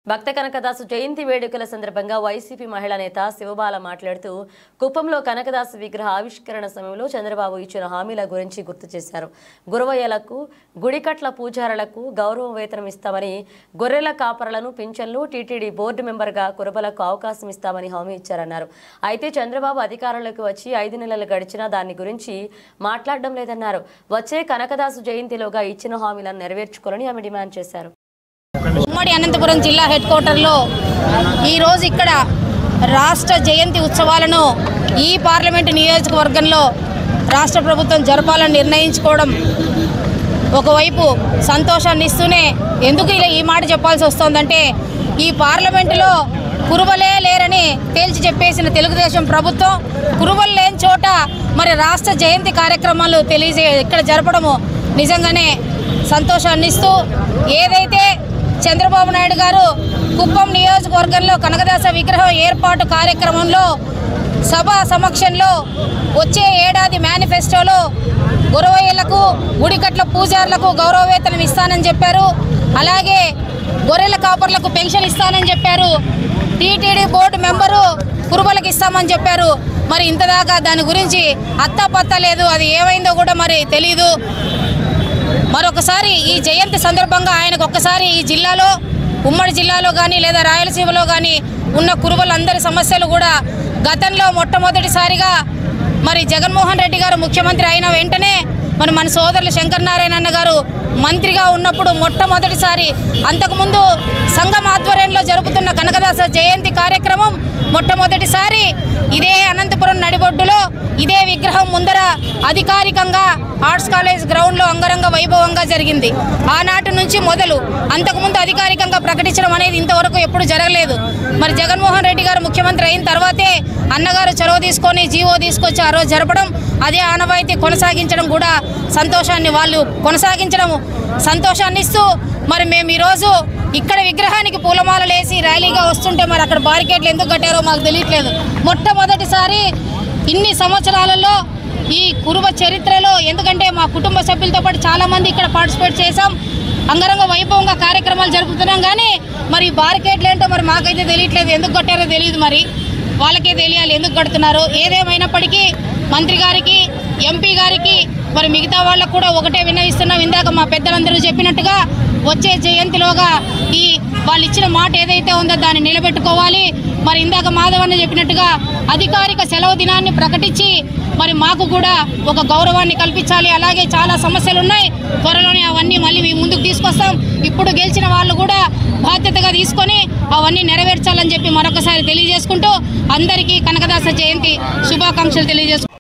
భక్త కనకదాసు జయంతి వేడుకల సందర్భంగా వైసీపీ మహిళా నేత శివబాల మాట్లాడుతూ కుప్పంలో కనకదాసు విగ్రహ ఆవిష్కరణ సమయంలో చంద్రబాబు ఇచ్చిన హామీల గురించి గుర్తు చేశారు. గురవయ్యలకు, గుడికట్ల పూజారులకు గౌరవ వేతనం ఇస్తామని, గొర్రెల కాపరులను, పింఛన్లు, టీటీడీ బోర్డు మెంబర్గా కురబలకు అవకాశం ఇస్తామని హామీ ఇచ్చారన్నారు. అయితే చంద్రబాబు అధికారంలోకి వచ్చి 5 నెలలు గడిచినా దాని గురించి మాట్లాడడం లేదన్నారు. వచ్చే కనకదాసు జయంతిలోగా ఇచ్చిన హామీలను నెరవేర్చుకోవాలని ఆమె డిమాండ్ చేశారు. ఉమ్మడి అనంతపురం జిల్లా హెడ్ క్వార్టర్లో ఈరోజు ఇక్కడ రాష్ట్ర జయంతి ఉత్సవాలను ఈ పార్లమెంటు నియోజకవర్గంలో రాష్ట్ర ప్రభుత్వం జరపాలని నిర్ణయించుకోవడం ఒకవైపు సంతోషాన్ని ఇస్తూనే, ఎందుకు ఇలా ఈ మాట చెప్పాల్సి వస్తుందంటే, ఈ పార్లమెంటులో కురుబలే లేరని తేల్చి చెప్పేసిన తెలుగుదేశం ప్రభుత్వం కురుబలు లేని చోట మరి రాష్ట్ర జయంతి కార్యక్రమాలు ఇక్కడ జరపడము నిజంగానే సంతోషాన్ని ఇస్తూ, ఏదైతే చంద్రబాబు నాయుడు గారు కుప్పం నియోజకవర్గంలో కనకదాస విగ్రహం ఏర్పాటు కార్యక్రమంలో సభ సమక్షంలో వచ్చే ఏడాది మేనిఫెస్టోలో గురవయ్యలకు, గుడికట్ల పూజారులకు గౌరవ వేతనం ఇస్తానని చెప్పారు. అలాగే గొర్రెల కాపర్లకు పెన్షన్ ఇస్తానని చెప్పారు. టీటీడీ బోర్డు మెంబరు కురుబలకు ఇస్తామని చెప్పారు. మరి ఇంతదాకా దాని గురించి అత్తాపత్తా లేదు. అది ఏమైందో కూడా మరి తెలీదు. మరొకసారి ఈ జయంతి సందర్భంగా ఆయనకు ఒక్కసారి ఈ జిల్లాలో, ఉమ్మడి జిల్లాలో కానీ లేదా రాయలసీమలో కానీ ఉన్న కురుబలందరి సమస్యలు కూడా గతంలో మొట్టమొదటిసారిగా మరి జగన్మోహన్ రెడ్డి గారు ముఖ్యమంత్రి అయిన వెంటనే మన సోదరులు శంకర్ నారాయణ గారు మంత్రిగా ఉన్నప్పుడు మొట్టమొదటిసారి, అంతకుముందు సంఘం ఆధ్వర్యంలో జరుపుతున్న కనకదాస జయంతి కార్యక్రమం మొట్టమొదటిసారి ఇదే అనంతపురం నడిబొడ్డులో ఇదే విగ్రహం ముందర అధికారికంగా ఆర్ట్స్ కాలేజ్ గ్రౌండ్లో అంగరంగ వైభవంగా జరిగింది. ఆనాటి నుంచి మొదలు అంతకుముందు అధికారికంగా ప్రకటించడం అనేది ఇంతవరకు ఎప్పుడు జరగలేదు. మరి జగన్మోహన్ రెడ్డి గారు ముఖ్యమంత్రి అయిన తర్వాతే అన్నగారు చొరవ తీసుకొని జీవో తీసుకొచ్చి ఆ రోజు జరపడం, అదే ఆనవాయితీ కొనసాగించడం కూడా సంతోషాన్ని, వాళ్ళు కొనసాగించడం సంతోషాన్ని ఇస్తూ, మరి మేము ఈరోజు ఇక్కడ విగ్రహానికి పూలమాలలు వేసి ర్యాలీగా వస్తుంటే మరి అక్కడ బారికేడ్లు ఎందుకు కట్టారో మాకు తెలియట్లేదు. మొట్టమొదటిసారి ఇన్ని సంవత్సరాలలో ఈ కురుబ చరిత్రలో, ఎందుకంటే మా కుటుంబ సభ్యులతో పాటు చాలామంది ఇక్కడ పార్టిసిపేట్ చేసాం, అంగరంగ వైభవంగా కార్యక్రమాలు జరుపుతున్నాం. కానీ మరి బారికేడ్లు ఏంటో మరి మాకైతే తెలియట్లేదు, ఎందుకు కట్టారో తెలియదు. మరి వాళ్ళకే తెలియాలి ఎందుకు కడుతున్నారు. ఏదేమైనప్పటికీ మంత్రి గారికి, ఎంపీ గారికి, మరి మిగతా వాళ్ళకు కూడా ఒకటే విన్నవిస్తున్నాం. ఇందాక మా పెద్దలందరూ చెప్పినట్టుగా వచ్చే జయంతిలోగా ఈ వాళ్ళు ఇచ్చిన మాట ఏదైతే ఉందో దాన్ని నిలబెట్టుకోవాలి. మరి ఇందాక మాధవన్న చెప్పినట్టుగా అధికారిక సెలవు దినాన్ని ప్రకటించి మరి మాకు కూడా ఒక గౌరవాన్ని కల్పించాలి. అలాగే చాలా సమస్యలు ఉన్నాయి, త్వరలోనే అవన్నీ మళ్ళీ మీ ముందుకు తీసుకొస్తాం. ఇప్పుడు గెలిచిన వాళ్ళు కూడా బాధ్యతగా తీసుకొని అవన్నీ నెరవేర్చాలని చెప్పి మరొకసారి తెలియజేసుకుంటూ అందరికీ కనకదాస జయంతి శుభాకాంక్షలు తెలియజేసుకుంటాం.